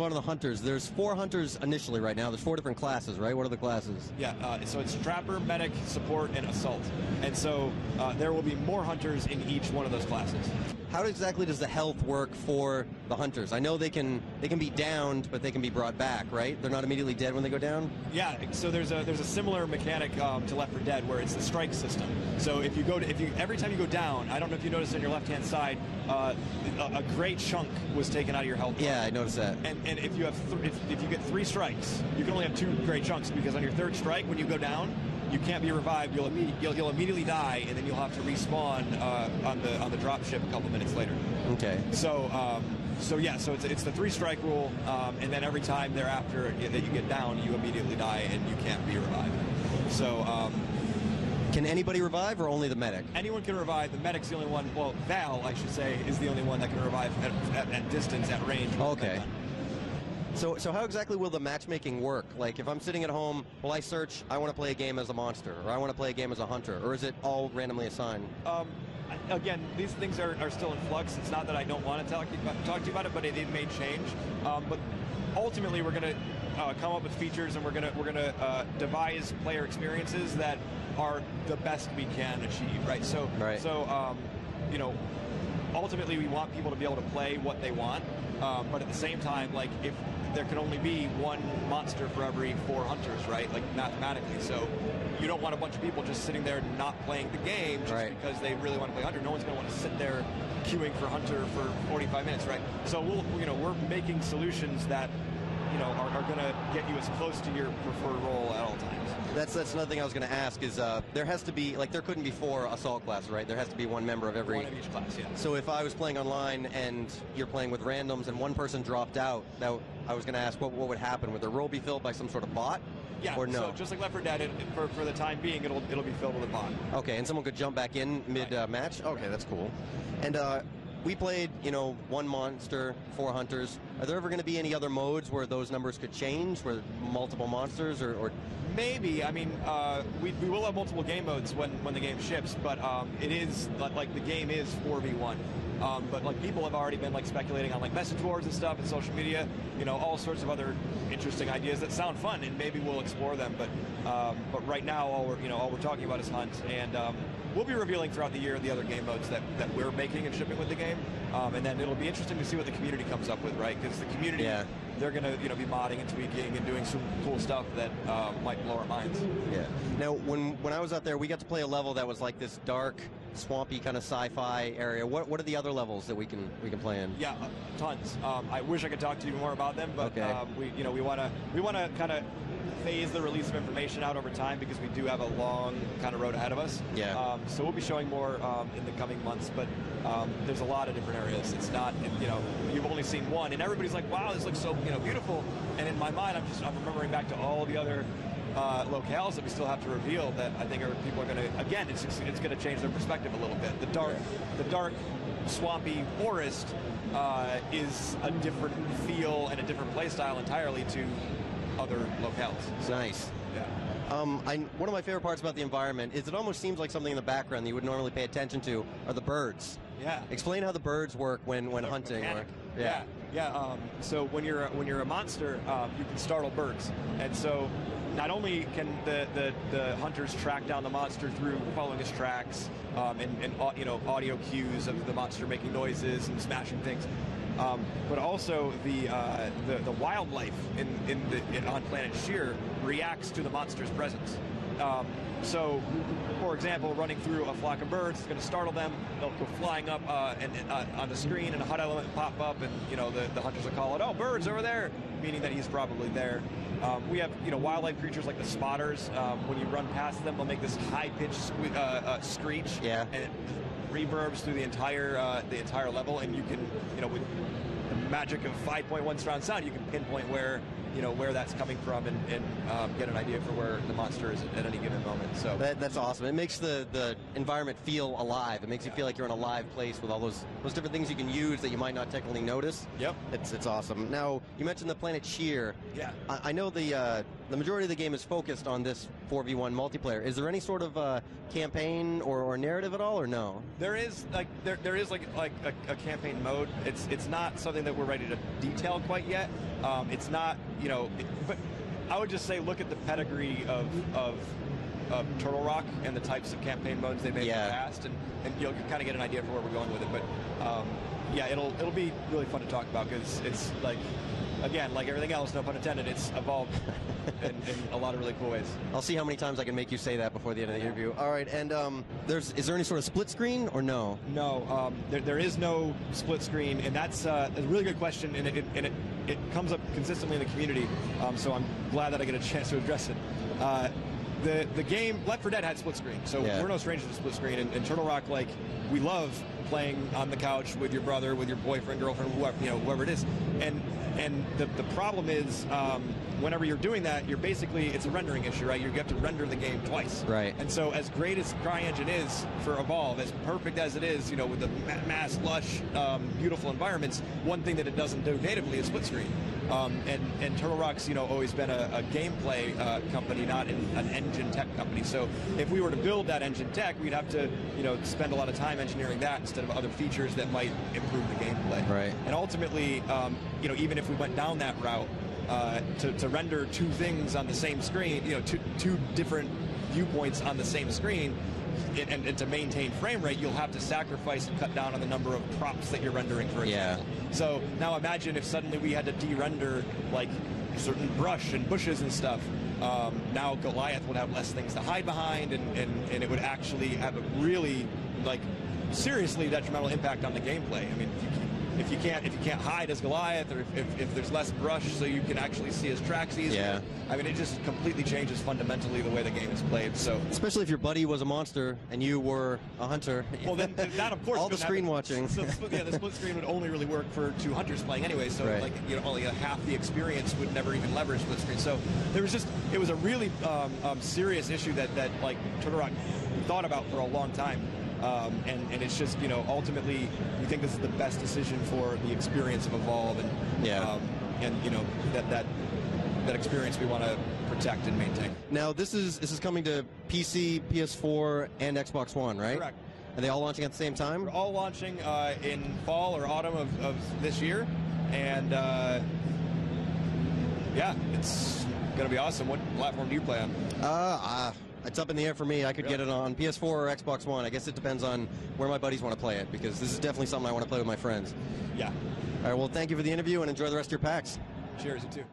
on to the hunters. There's 4 hunters initially right now. There's 4 different classes, right? What are the classes? Yeah, so it's Trapper, Medic, Support, and Assault. And so there will be more hunters in each one of those classes. How exactly does the health work for the hunters? I know they can be downed, but they can be brought back, right? They're not immediately dead when they go down? Yeah, so there's a similar mechanic to Left 4 Dead where it's the strike system. So if you every time you go down, I don't know if you noticed on your left-hand side, a great chunk was taken out of your health bar. Yeah, I noticed that. And if you have if you get 3 strikes, you can only have 2 great chunks, because on your 3rd strike, when you go down, you can't be revived. You'll immediately die, and then you'll have to respawn on the drop ship a couple minutes later. Okay. So yeah, so it's the 3 strike rule, and then every time thereafter that you get down, you immediately die and you can't be revived. So. Can anybody revive, or only the medic? Anyone can revive. The medic's the only one. Well, Val, I should say, is the only one that can revive at distance, at range. Okay. So how exactly will the matchmaking work? Like, if I'm sitting at home, will I search, I want to play a game as a monster, or I want to play a game as a hunter, or is it all randomly assigned? Again, these things are still in flux. It's not that I don't want to talk to you about it, but it may change. But ultimately, we're going to come up with features, and we're gonna devise player experiences that are the best we can achieve. Right. So you know, ultimately, we want people to be able to play what they want, but at the same time, like, if there can only be 1 monster for every 4 hunters, right? Like, mathematically. So you don't want a bunch of people just sitting there not playing the game just because they really want to play Hunter. No one's going to want to sit there queuing for Hunter for 45 minutes, right? So we're making solutions that, you know, are going to get you as close to your preferred role at all times. That's another thing I was going to ask is there has to be, like, there couldn't be 4 assault classes, right? There has to be 1 member of every. 1 of each class, yeah. So if I was playing online and you're playing with randoms and 1 person dropped out, I was going to ask what would happen. Would the role be filled by some sort of bot? Yeah, or no? So just like Left 4 Dead, for the time being, it'll be filled with a bot. Okay, and someone could jump back in mid-match? Okay, that's cool. And we played, you know, 1 monster, 4 hunters. Are there ever going to be any other modes where those numbers could change, where multiple monsters, or? Maybe. I mean, we will have multiple game modes when the game ships, but it is, like, the game is 4v1. But, like, people have already been, like, speculating on, like, message boards and stuff and social media, you know, all sorts of other interesting ideas that sound fun, and maybe we'll explore them. But right now, all we're talking about is Hunt, and we'll be revealing throughout the year the other game modes that we're making and shipping with the game, and then it'll be interesting to see what the community comes up with, right? Because the community, they're going to be modding and tweaking and doing some cool stuff that might blow our minds. Yeah. Now, when I was out there, we got to play a level that was like this dark, swampy kind of sci-fi area. What are the other levels that we can play in? Yeah, tons. I wish I could talk to you more about them, but we want to kind of phase the release of information out over time, because we do have a long kind of road ahead of us. Yeah. So we'll be showing more in the coming months, but there's a lot of different areas. It's not, you know, you've only seen 1, and everybody's like, wow, this looks so, you know, beautiful. And in my mind, I'm remembering back to all the other locales that we still have to reveal that I think people are going to, again, it's going to change their perspective a little bit. The dark, swampy forest is a different feel and a different play style entirely to other locales. Nice. Yeah. One of my favorite parts about the environment is it almost seems like something in the background that you would normally pay attention to are the birds. Yeah. Explain how the birds work when hunting. So when you're a monster, you can startle birds, and so not only can the hunters track down the monster through following his tracks and you know, audio cues of the monster making noises and smashing things, but also the wildlife on planet Sheer reacts to the monster's presence. So, for example, running through a flock of birds is going to startle them. They'll go flying up on the screen, and a HUD element will pop up, and, you know, the hunters will call it, "Oh, birds over there," meaning that he's probably there. We have, you know, wildlife creatures like the spotters. When you run past them, they'll make this high-pitched screech, and it reverbs through the entire level, and you can, you know, with the magic of 5.1 surround sound, you can pinpoint where that's coming from, and get an idea for where the monster is at any given moment. So that's awesome. It makes the environment feel alive. It makes you feel like you're in a live place with all those different things you can use that you might not technically notice. Yep. It's awesome. Now, you mentioned the planet Sheer. Yeah. I know the the majority of the game is focused on this 4v1 multiplayer. Is there any sort of campaign or narrative at all, or no? There is there is like a campaign mode. It's not something that we're ready to detail quite yet. It's not, you know, but I would just say look at the pedigree of Turtle Rock and the types of campaign modes they made in the past, and you'll kind of get an idea for where we're going with it. But yeah, it'll be really fun to talk about, because it's like, again, like everything else, no pun intended, it's evolved in a lot of really cool ways. I'll see how many times I can make you say that before the end of the interview. All right, and is there any sort of split screen or no? No, there is no split screen, and that's a really good question, and it comes up consistently in the community. So I'm glad that I get a chance to address it. The game Left 4 Dead had split screen, so we're no strangers to split screen. And Turtle Rock, like, we love playing on the couch with your brother, with your boyfriend, girlfriend, whoever, you know, whoever it is. And the problem is, whenever you're doing that, you're basically, it's a rendering issue, right? You have to render the game twice. Right. And so, as great as CryEngine is for Evolve, as perfect as it is, you know, with the mass, lush, beautiful environments, one thing that it doesn't do natively is split screen. And Turtle Rock's, you know, always been a gameplay company, not an engine tech company. So if we were to build that engine tech, we'd have to, you know, spend a lot of time engineering that instead of other features that might improve the gameplay. Right. And ultimately, you know, even if we went down that route, to render two things on the same screen, you know, two different viewpoints on the same screen, and to maintain frame rate, you'll have to sacrifice and cut down on the number of props that you're rendering, for example. So now imagine if suddenly we had to de-render like certain brush and bushes and stuff. Now Goliath would have less things to hide behind, and it would actually have a really, like, seriously detrimental impact on the gameplay. I mean, if you can't hide as Goliath, or if there's less brush so you can actually see his tracks easier, I mean, it just completely changes fundamentally the way the game is played. So, especially if your buddy was a monster and you were a hunter. Well, then that, of course, all the screen watching. So the split screen would only really work for two hunters playing anyway. So like, you know, only half the experience would never even leverage split screen. So there was it was a really serious issue that like Turtle Rock thought about for a long time. And it's just, you know, ultimately we think this is the best decision for the experience of Evolve, and you know, that experience we want to protect and maintain. Now this is coming to PC, PS4, and Xbox One, right? Correct. Are they all launching at the same time? We're all launching in fall or autumn of this year, and yeah, it's gonna be awesome. What platform do you play on? It's up in the air for me. I could get it on PS4 or Xbox One. I guess it depends on where my buddies want to play it, because this is definitely something I want to play with my friends. Yeah. All right, well, thank you for the interview, and enjoy the rest of your PAX. Cheers, you too.